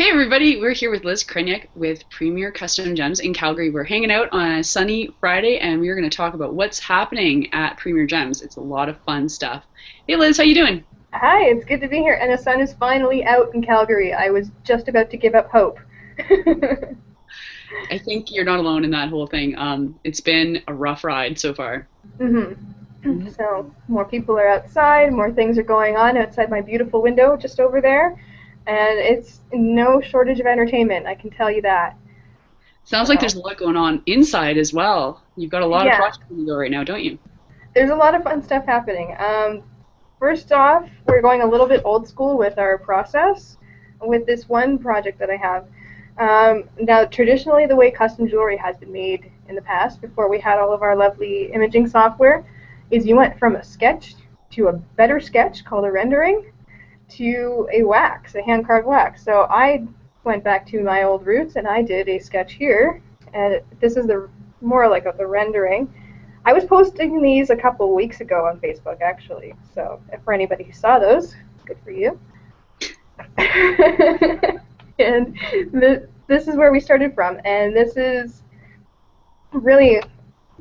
Hey everybody, we're here with Liz Kranyak with Premier Custom Gems in Calgary. We're hanging out on a sunny Friday and we're going to talk about what's happening at Premier Gems. It's a lot of fun stuff. Hey Liz, how you doing? Hi, it's good to be here, and the sun is finally out in Calgary. I was just about to give up hope. I think you're not alone in that whole thing. It's been a rough ride so far. hmm Mhm. So, more people are outside, more things are going on outside my beautiful window just over there, and it's no shortage of entertainment, I can tell you that. Sounds like So, there's a lot going on inside as well. You've got a lot of yeah, projects on the go right now, don't you? there's a lot of fun stuff happening. First off, we're going a little bit old school with our process with this one project that I have. Now, traditionally, the way custom jewelry has been made in the past, before we had all of our lovely imaging software, is you went from a sketch to a better sketch called a rendering to a wax, a hand-carved wax. So I went back to my old roots and I did a sketch here, and this is the more like of the rendering. I was posting these a couple weeks ago on Facebook, actually. So for anybody who saw those, good for you. And this is where we started from, and this is really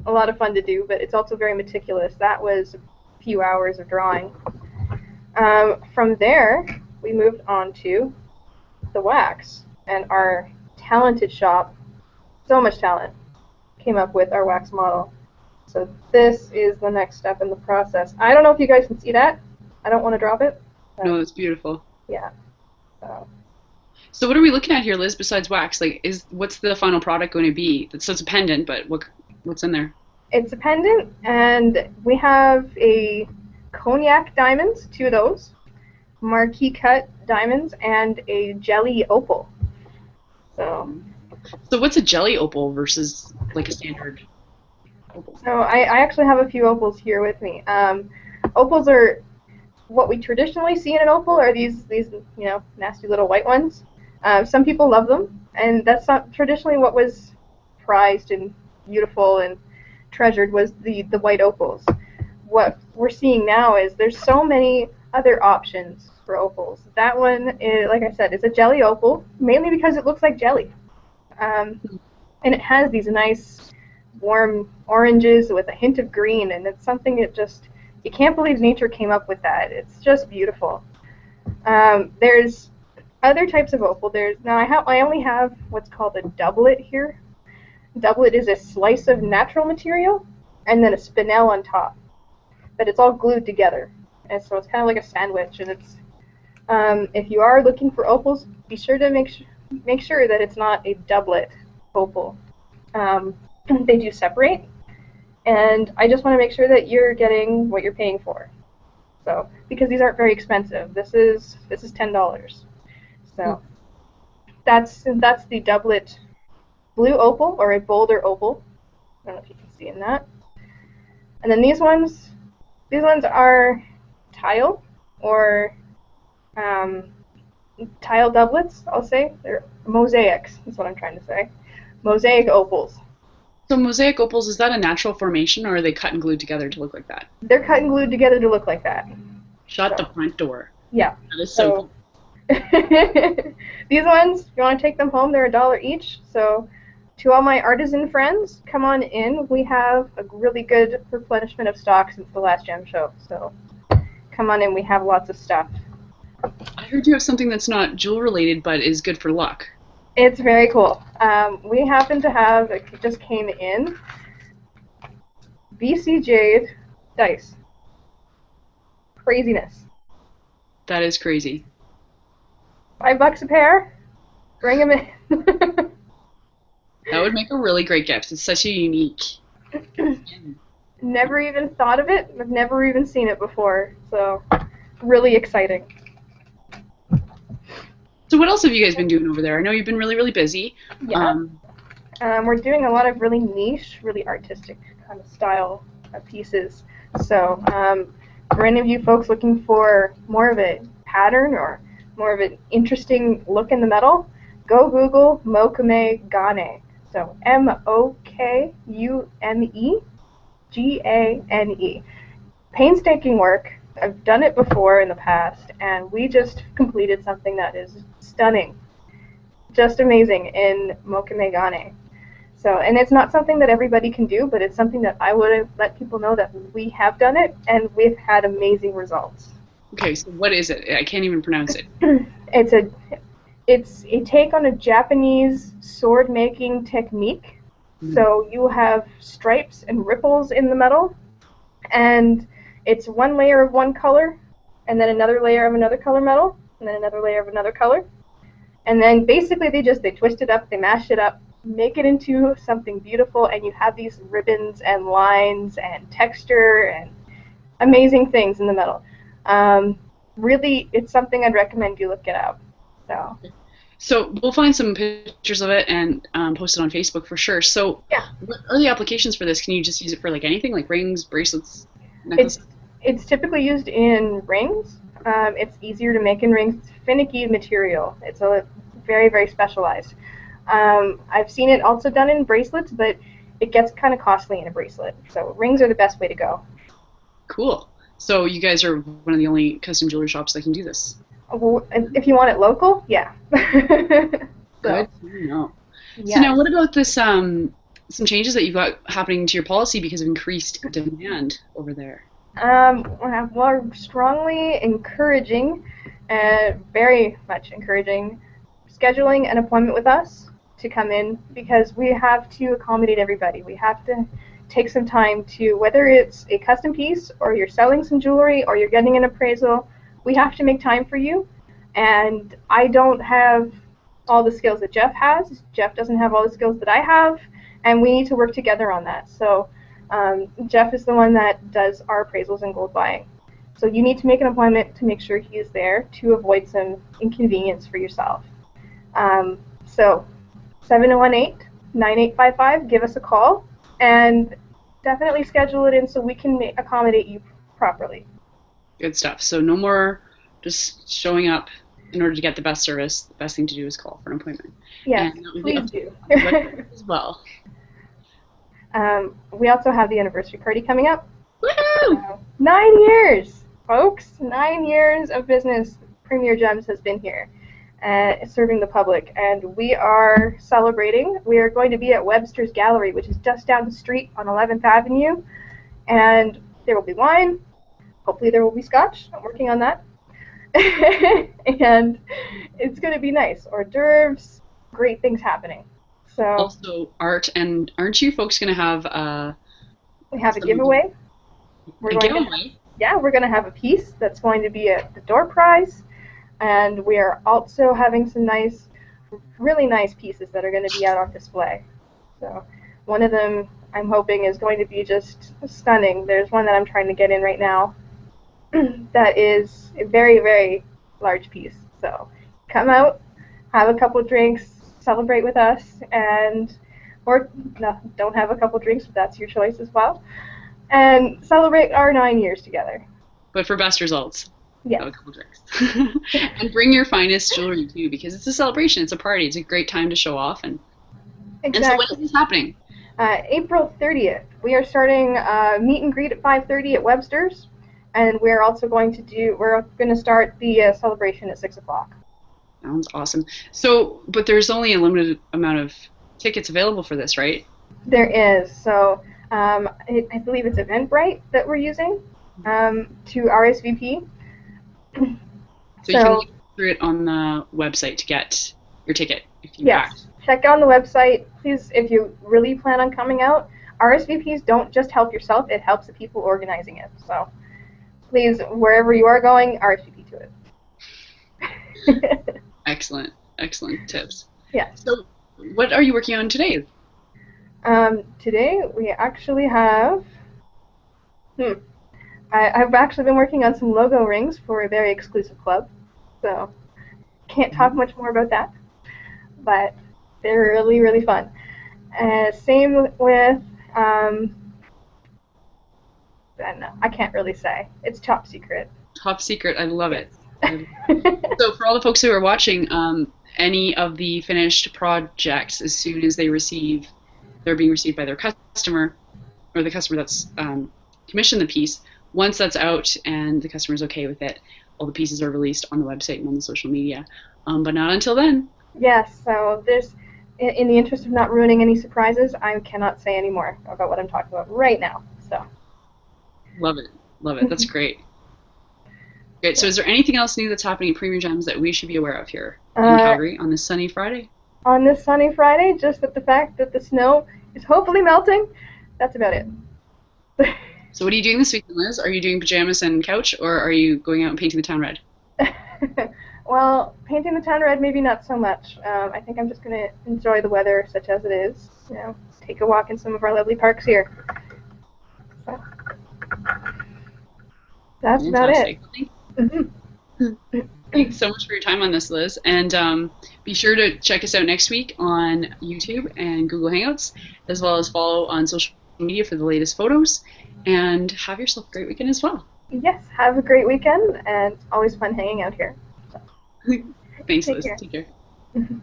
a lot of fun to do, but it's also very meticulous. That was a few hours of drawing. From there, we moved on to the wax, and our talented shop, so much talent, came up with our wax model. So this is the next step in the process. I don't know if you guys can see that. I don't want to drop it, but No, it's beautiful. yeah. So So what are we looking at here, Liz, besides wax? Like, what's the final product going to be? So it's a pendant, but what's in there? it's a pendant, and we have a cognac diamonds, two of those, marquee cut diamonds, and a jelly opal. So, So what's a jelly opal versus like a standard opal? so I actually have a few opals here with me. Opals are what we traditionally see in an opal are these nasty little white ones. Some people love them, and that's not traditionally what was prized and beautiful and treasured was the white opals. What we're seeing now is there's so many other options for opals. That one, is, like I said, is a jelly opal, mainly because it looks like jelly. Um, and it has these nice warm oranges with a hint of green, and it's something that just, you can't believe nature came up with that. It's just beautiful. There's other types of opal. I only have what's called a doublet here. Doublet is a slice of natural material and then a spinel on top, but it's all glued together, and so it's kind of like a sandwich. And it's if you are looking for opals, be sure to make sure that it's not a doublet opal. Um, they do separate, and I just want to make sure that you're getting what you're paying for. So because these aren't very expensive, this is $10. So that's the doublet blue opal, or a bolder opal. I don't know if you can see in that. And then these ones are tile, or um, tile doublets, I'll say. They're mosaics, is what I'm trying to say. Mosaic opals. So mosaic opals, is that a natural formation or are they cut and glued together to look like that? They're cut and glued together to look like that. Shut the So, front door. yeah. That is so So cool. these ones, if you want to take them home, they're $1 each. So to all my artisan friends, come on in. We have a really good replenishment of stock since the last gem show. So come on in. We have lots of stuff. I heard you have something that's not jewel related but is good for luck. It's very cool. We happen to have, it just came in, BC Jade dice. Craziness. That is crazy. $5 a pair. Bring them in. That would make a really great gift. It's such a unique. Never even thought of it. I've never even seen it before. So really exciting. So what else have you guys been doing over there? I know you've been really, really busy. Yeah. Um, We're doing a lot of really niche, really artistic kind of style of pieces. So for any of you folks looking for more of a pattern or more of an interesting look in the metal, go Google Mokume Gane. So Mokumegane. Painstaking work. I've done it before in the past, and we just completed something that is stunning. just amazing in mocha megane. So, and it's not something that everybody can do, but it's something that I would let people know that we have done it and we've had amazing results. Okay, so what is it? I can't even pronounce it. It's a it's a take on a Japanese sword making technique. So you have stripes and ripples in the metal, and it's one layer of one color, and then another layer of another color metal, and then another layer of another color. And then basically they twist it up, they mash it up, make it into something beautiful, and you have these ribbons and lines and texture and amazing things in the metal. Really, it's something I'd recommend you look it up. So we'll find some pictures of it and post it on Facebook for sure. So yeah, what are the applications for this? Can you just use it for like anything, like rings, bracelets, necklaces? It's typically used in rings. It's easier to make in rings. It's finicky material. It's a very, very specialized. I've seen it also done in bracelets, but it gets kind of costly in a bracelet. So rings are the best way to go. Cool. So you guys are one of the only custom jewelry shops that can do this. If you want it local, yeah. Good to know. Yeah. So now what about this, some changes that you've got happening to your policy because of increased demand over there? We're strongly encouraging, very much encouraging, scheduling an appointment with us to come in because we have to accommodate everybody. We have to take some time to, whether it's a custom piece or you're selling some jewelry or you're getting an appraisal, we have to make time for you. And I don't have all the skills that Jeff has. Jeff doesn't have all the skills that I have, and we need to work together on that. So Jeff is the one that does our appraisals and gold buying. So you need to make an appointment to make sure he is there to avoid some inconvenience for yourself. So 718-9855, give us a call, and definitely schedule it in so we can accommodate you properly. Good stuff. So no more just showing up in order to get the best service. The best thing to do is call for an appointment. Yes, please do. As well. We also have the anniversary party coming up. Woo! 9 years, folks. 9 years of business Premier Gems has been here, serving the public, and we are celebrating. We are going to be at Webster's Gallery, which is just down the street on 11th Avenue, and there will be wine. Hopefully there will be scotch. I'm working on that. And it's going to be nice. Hors d'oeuvres, great things happening. So also art, and aren't you folks going to have we have a giveaway. We're going to have a piece that's going to be the door prize, and we are also having some nice, really nice pieces that are going to be out on display. So one of them I'm hoping is going to be just stunning. There's one that I'm trying to get in right now that is a very, very large piece. So come out, have a couple drinks, celebrate with us, or no, don't have a couple drinks, but that's your choice as well, and celebrate our 9 years together. But for best results. Yeah. Have a couple drinks. And bring your finest jewelry too, because it's a celebration, it's a party, it's a great time to show off. Exactly. And so when is this happening? April 30th. We are starting meet and greet at 5:30 at Webster's, and we're also going to start the celebration at 6 o'clock. Sounds awesome. So, but there's only a limited amount of tickets available for this, right? There is. So I believe it's Eventbrite that we're using to RSVP. So you can look through it on the website to get your ticket. Yes. Check on the website. Please, if you really plan on coming out, RSVPs don't just help yourself, it helps the people organizing it. So please, wherever you are going, RSVP to it. Excellent. Excellent tips. Yeah. So what are you working on today? Today we actually have, I've actually been working on some logo rings for a very exclusive club, so can't talk much more about that, but they're really, really fun. Same with, I don't know, I can't really say. It's top secret. Top secret, I love it. So for all the folks who are watching, any of the finished projects, as soon as they're being received by their customer, or the customer that's commissioned the piece, once that's out and the customer's okay with it, all the pieces are released on the website and on the social media. But not until then. Yes, so there's, in the interest of not ruining any surprises, I cannot say any more about what I'm talking about right now. So. Love it. Love it. That's great. Great. So is there anything else new that's happening at Premier Gems that we should be aware of here in Calgary on this sunny Friday? On this sunny Friday, just that the fact that the snow is hopefully melting, that's about it. So what are you doing this weekend, Liz? Are you doing pajamas and couch, or are you going out and painting the town red? Well, painting the town red, maybe not so much. I think I'm just going to enjoy the weather such as it is. You know, take a walk in some of our lovely parks here. So, that's Fantastic. about it. Mm-hmm. Thanks so much for your time on this, Liz. And be sure to check us out next week on YouTube and Google Hangouts, as well as follow on social media for the latest photos. And have yourself a great weekend as well. Yes, have a great weekend, and it's always fun hanging out here. So. Thanks, Take Liz. care. Take care. Mm-hmm.